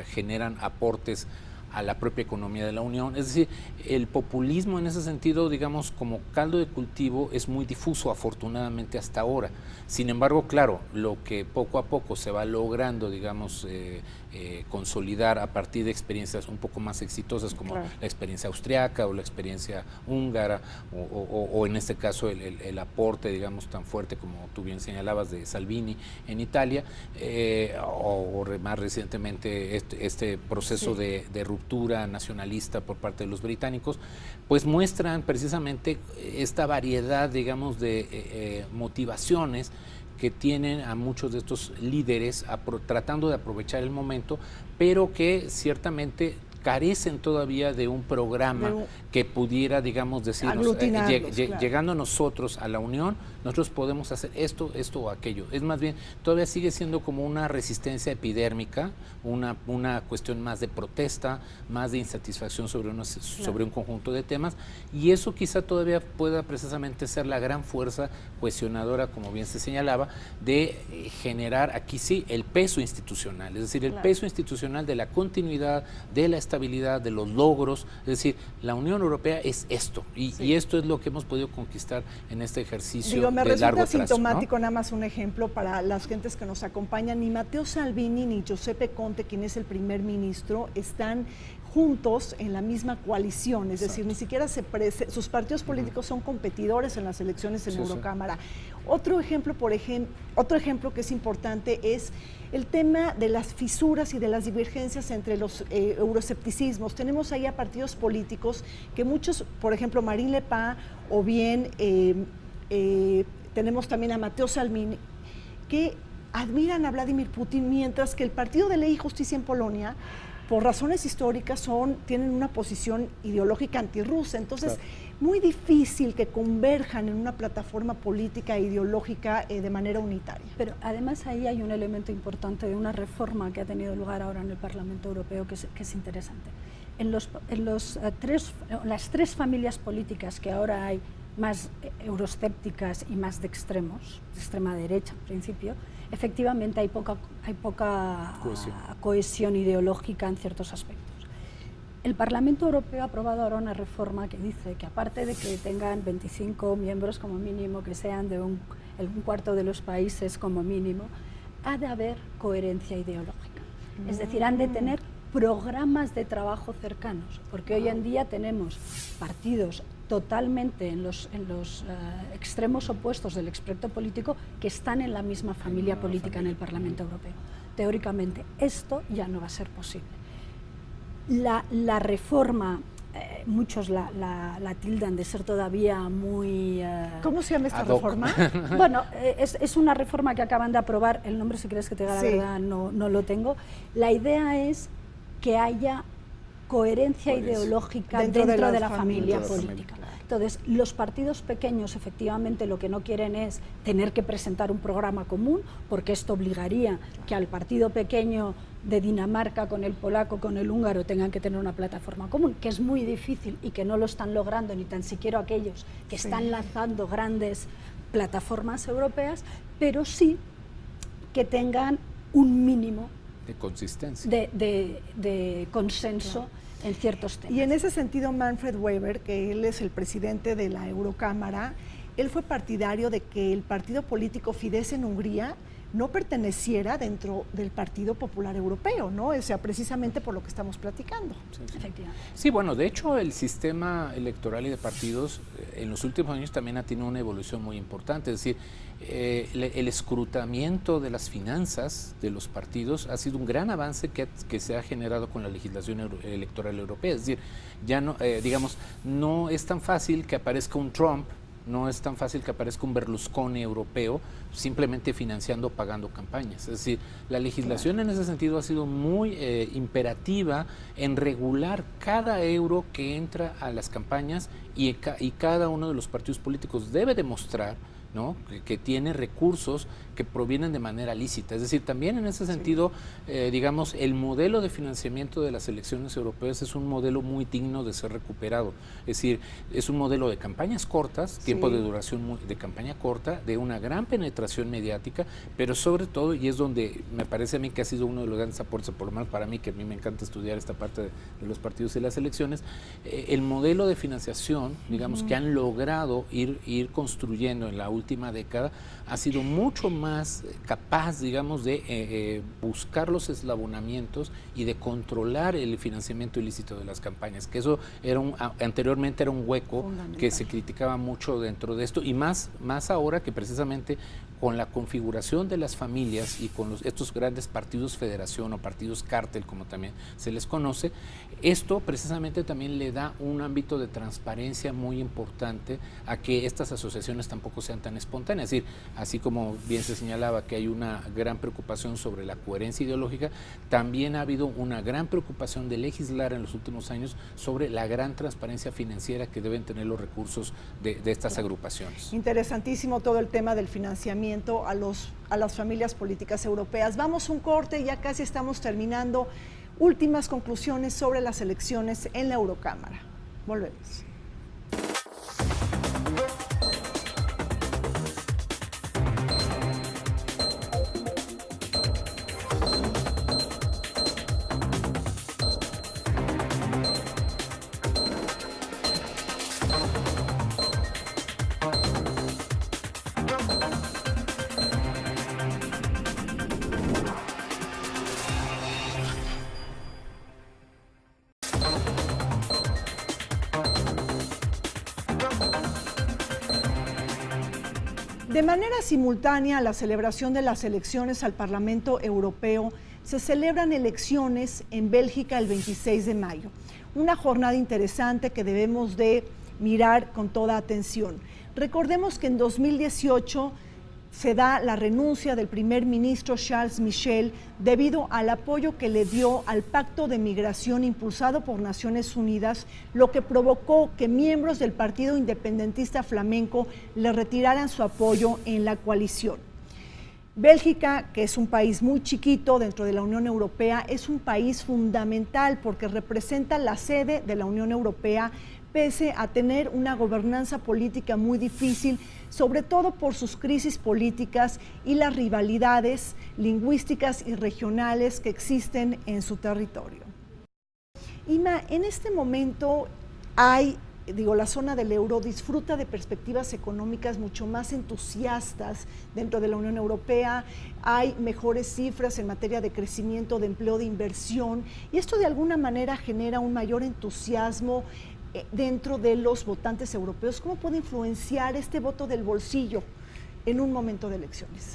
generan aportes a la propia economía de la Unión. Es decir, el populismo en ese sentido, digamos, como caldo de cultivo es muy difuso afortunadamente hasta ahora. Sin embargo, claro, lo que poco a poco se va logrando, digamos, consolidar a partir de experiencias un poco más exitosas como la experiencia austriaca o la experiencia húngara o en este caso el aporte, digamos, tan fuerte como tú bien señalabas de Salvini en Italia o más recientemente este proceso de ruptura nacionalista por parte de los británicos, pues muestran precisamente esta variedad, digamos, de motivaciones que tienen a muchos de estos líderes tratando de aprovechar el momento, pero que ciertamente carecen todavía de un programa que pudiera, digamos, decirnos, llegando nosotros a la Unión, nosotros podemos hacer esto o aquello. Es más bien, todavía sigue siendo como una resistencia epidérmica, una cuestión más de protesta, más de insatisfacción sobre un conjunto de temas, y eso quizá todavía pueda precisamente ser la gran fuerza cohesionadora, como bien se señalaba, de generar aquí sí el peso institucional, es decir, el peso institucional de la continuidad, de la estabilidad, de los logros. Es decir, la Unión Europea es esto, y esto es lo que hemos podido conquistar en este ejercicio me de largo resulta plazo, sintomático, ¿no? Nada más un ejemplo para las gentes que nos acompañan. Ni Matteo Salvini ni Giuseppe Conte, quien es el primer ministro, están juntos en la misma coalición, es decir, ni siquiera sus partidos políticos son competidores en las elecciones en Eurocámara. Otro ejemplo que es importante es el tema de las fisuras y de las divergencias entre los euroescepticismos. Tenemos ahí a partidos políticos que muchos, por ejemplo, Marine Le Pen o bien tenemos también a Matteo Salvini, que admiran a Vladimir Putin, mientras que el Partido de Ley y Justicia en Polonia, por razones históricas, tienen una posición ideológica antirrusa. Entonces, muy difícil que converjan en una plataforma política e ideológica de manera unitaria. Pero además ahí hay un elemento importante de una reforma que ha tenido lugar ahora en el Parlamento Europeo que es interesante. En las tres familias políticas que ahora hay, más euroescépticas y más de extremos, de extrema derecha en principio, efectivamente hay poca cohesión ideológica en ciertos aspectos. El Parlamento Europeo ha aprobado ahora una reforma que dice que aparte de que tengan 25 miembros como mínimo, que sean de un cuarto de los países como mínimo, ha de haber coherencia ideológica. Es decir, han de tener programas de trabajo cercanos, porque hoy en día tenemos partidos totalmente en los extremos opuestos del espectro político que están en la misma familia política en el Parlamento Europeo. Teóricamente, esto ya no va a ser posible. La reforma, muchos la tildan de ser todavía muy... ¿Cómo se llama esta reforma? Bueno, es una reforma que acaban de aprobar, el nombre, si quieres que te diga la verdad, no lo tengo. La idea es que haya coherencia ideológica dentro de la familia política. Entonces, los partidos pequeños efectivamente lo que no quieren es tener que presentar un programa común, porque esto obligaría que al partido pequeño de Dinamarca con el polaco, con el húngaro, tengan que tener una plataforma común, que es muy difícil y que no lo están logrando ni tan siquiera aquellos que están lanzando grandes plataformas europeas, pero sí que tengan un mínimo de consistencia. De consenso en ciertos temas. Y en ese sentido, Manfred Weber, que él es el presidente de la Eurocámara, él fue partidario de que el partido político Fidesz en Hungría no perteneciera dentro del Partido Popular Europeo, ¿no? O sea, precisamente por lo que estamos platicando. Sí. Efectivamente. Sí, bueno, de hecho el sistema electoral y de partidos en los últimos años también ha tenido una evolución muy importante, es decir, el escrutamiento de las finanzas de los partidos ha sido un gran avance que se ha generado con la legislación electoral europea, es decir, ya no, digamos, no es tan fácil que aparezca un Trump, no es tan fácil que aparezca un Berlusconi europeo simplemente financiando, pagando campañas. Es decir, la legislación en ese sentido ha sido muy imperativa en regular cada euro que entra a las campañas y cada uno de los partidos políticos debe demostrar, ¿no?, que tiene recursos que provienen de manera lícita. Es decir, también en ese sentido, digamos, el modelo de financiamiento de las elecciones europeas es un modelo muy digno de ser recuperado. Es decir, es un modelo de campañas cortas, tiempo de duración de campaña corta, de una gran penetración mediática, pero sobre todo, y es donde me parece a mí que ha sido uno de los grandes aportes, por lo menos para mí, que a mí me encanta estudiar esta parte de los partidos y las elecciones, el modelo de financiación, digamos, que han logrado ir construyendo en la última década, ha sido mucho más capaz, digamos, de buscar los eslabonamientos y de controlar el financiamiento ilícito de las campañas, que eso era anteriormente era un hueco que se criticaba mucho dentro de esto, y más ahora que precisamente con la configuración de las familias y con estos grandes partidos federación o partidos cártel, como también se les conoce, esto precisamente también le da un ámbito de transparencia muy importante a que estas asociaciones tampoco sean tan espontáneas. Es decir, así como bien se señalaba que hay una gran preocupación sobre la coherencia ideológica, también ha habido una gran preocupación de legislar en los últimos años sobre la gran transparencia financiera que deben tener los recursos de estas agrupaciones. Interesantísimo todo el tema del financiamiento a las familias políticas europeas. Vamos un corte, ya casi estamos terminando. Últimas conclusiones sobre las elecciones en la Eurocámara. Volvemos. De manera simultánea a la celebración de las elecciones al Parlamento Europeo, se celebran elecciones en Bélgica el 26 de mayo. Una jornada interesante que debemos de mirar con toda atención. Recordemos que en 2018 se da la renuncia del primer ministro Charles Michel debido al apoyo que le dio al pacto de migración impulsado por Naciones Unidas, lo que provocó que miembros del Partido Independentista Flamenco le retiraran su apoyo en la coalición. Bélgica, que es un país muy chiquito dentro de la Unión Europea, es un país fundamental porque representa la sede de la Unión Europea, pese a tener una gobernanza política muy difícil, sobre todo por sus crisis políticas y las rivalidades lingüísticas y regionales que existen en su territorio. Ima, en este momento la zona del euro disfruta de perspectivas económicas mucho más entusiastas dentro de la Unión Europea, hay mejores cifras en materia de crecimiento, de empleo, de inversión, y esto de alguna manera genera un mayor entusiasmo dentro de los votantes europeos. ¿Cómo puede influenciar este voto del bolsillo en un momento de elecciones?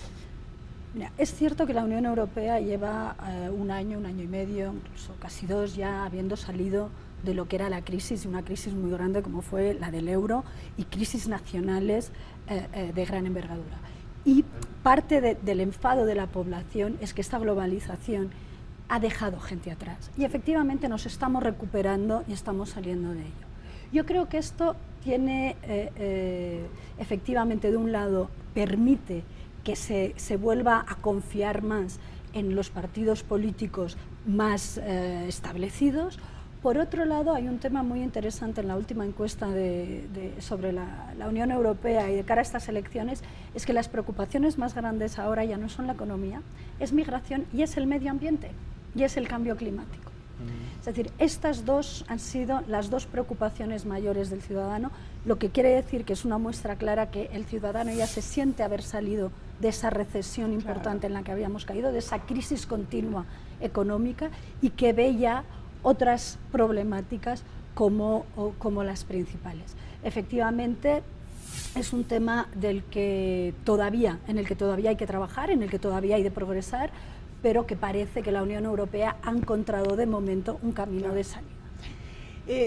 Mira, es cierto que la Unión Europea lleva un año y medio, incluso casi dos ya, habiendo salido de lo que era la crisis, una crisis muy grande como fue la del euro, y crisis nacionales de gran envergadura. Y parte del enfado de la población es que esta globalización ha dejado gente atrás. Y efectivamente nos estamos recuperando y estamos saliendo de ello. Yo creo que esto tiene, efectivamente, de un lado, permite que se vuelva a confiar más en los partidos políticos más establecidos. Por otro lado, hay un tema muy interesante en la última encuesta sobre la Unión Europea y de cara a estas elecciones, es que las preocupaciones más grandes ahora ya no son la economía, es migración y es el medio ambiente y es el cambio climático. Es decir, estas dos han sido las dos preocupaciones mayores del ciudadano, lo que quiere decir que es una muestra clara que el ciudadano ya se siente haber salido de esa recesión importante en la que habíamos caído, de esa crisis continua económica, y que ve ya otras problemáticas como las principales. Efectivamente, es un tema en el que todavía hay que trabajar, en el que todavía hay de progresar, pero que parece que la Unión Europea ha encontrado de momento un camino de salida.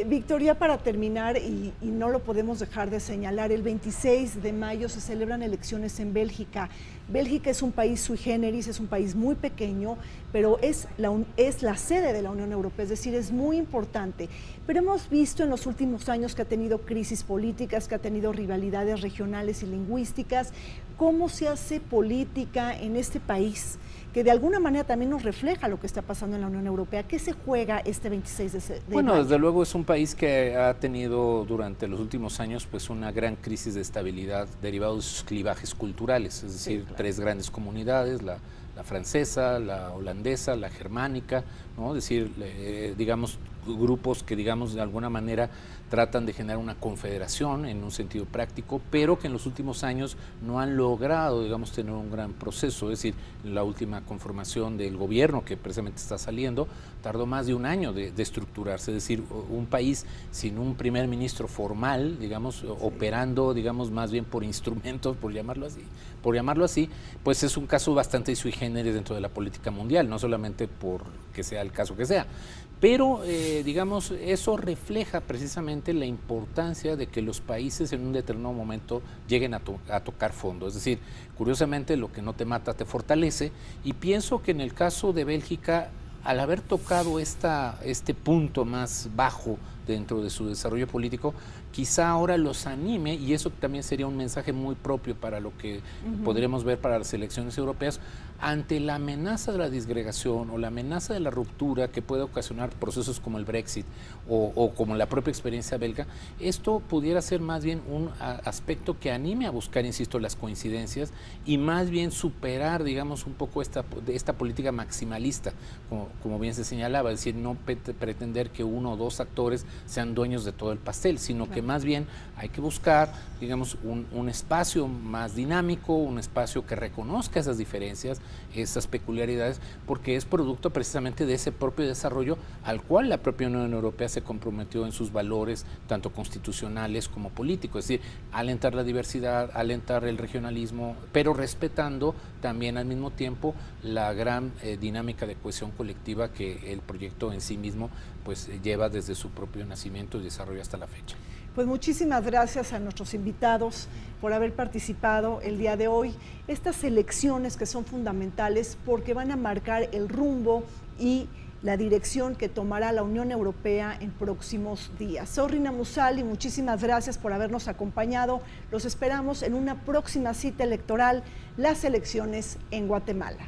Victoria, para terminar, y no lo podemos dejar de señalar, el 26 de mayo se celebran elecciones en Bélgica. Bélgica es un país sui generis, es un país muy pequeño, pero es la sede de la Unión Europea, es decir, es muy importante. Pero hemos visto en los últimos años que ha tenido crisis políticas, que ha tenido rivalidades regionales y lingüísticas. ¿Cómo se hace política en este país, que de alguna manera también nos refleja lo que está pasando en la Unión Europea? ¿Qué se juega este 26 de Bueno, mayo? desde luego es un país que ha tenido durante los últimos años pues una gran crisis de estabilidad derivado de sus clivajes culturales, es decir, tres grandes comunidades, la francesa, la holandesa, la germánica, ¿no? Es decir, digamos, grupos que, digamos, de alguna manera tratan de generar una confederación en un sentido práctico, pero que en los últimos años no han logrado, digamos, tener un gran proceso. Es decir, la última conformación del gobierno que precisamente está saliendo tardó más de un año de estructurarse. Es decir, un país sin un primer ministro formal, digamos, operando, digamos, más bien por instrumentos, por llamarlo así, pues es un caso bastante sui generis dentro de la política mundial, no solamente porque sea el caso que sea. Pero, digamos, eso refleja precisamente la importancia de que los países en un determinado momento lleguen a tocar fondo. Es decir, curiosamente, lo que no te mata te fortalece, y pienso que en el caso de Bélgica, al haber tocado este punto más bajo dentro de su desarrollo político, quizá ahora los anime, y eso también sería un mensaje muy propio para lo que podremos ver para las elecciones europeas, ante la amenaza de la disgregación o la amenaza de la ruptura que puede ocasionar procesos como el Brexit o como la propia experiencia belga. Esto pudiera ser más bien un aspecto que anime a buscar, insisto, las coincidencias, y más bien superar, digamos, un poco esta política maximalista, como bien se señalaba, es decir, no pretender que uno o dos actores sean dueños de todo el pastel, sino que más bien hay que buscar, digamos, un espacio más dinámico, un espacio que reconozca esas diferencias, esas peculiaridades, porque es producto precisamente de ese propio desarrollo al cual la propia Unión Europea se comprometió en sus valores, tanto constitucionales como políticos, es decir, alentar la diversidad, alentar el regionalismo, pero respetando también al mismo tiempo la gran dinámica de cohesión colectiva que el proyecto en sí mismo pues lleva desde su propio nacimiento y desarrollo hasta la fecha. Pues muchísimas gracias a nuestros invitados por haber participado el día de hoy. Estas elecciones que son fundamentales porque van a marcar el rumbo y la dirección que tomará la Unión Europea en próximos días. Soy Rina Musali, muchísimas gracias por habernos acompañado. Los esperamos en una próxima cita electoral, las elecciones en Guatemala.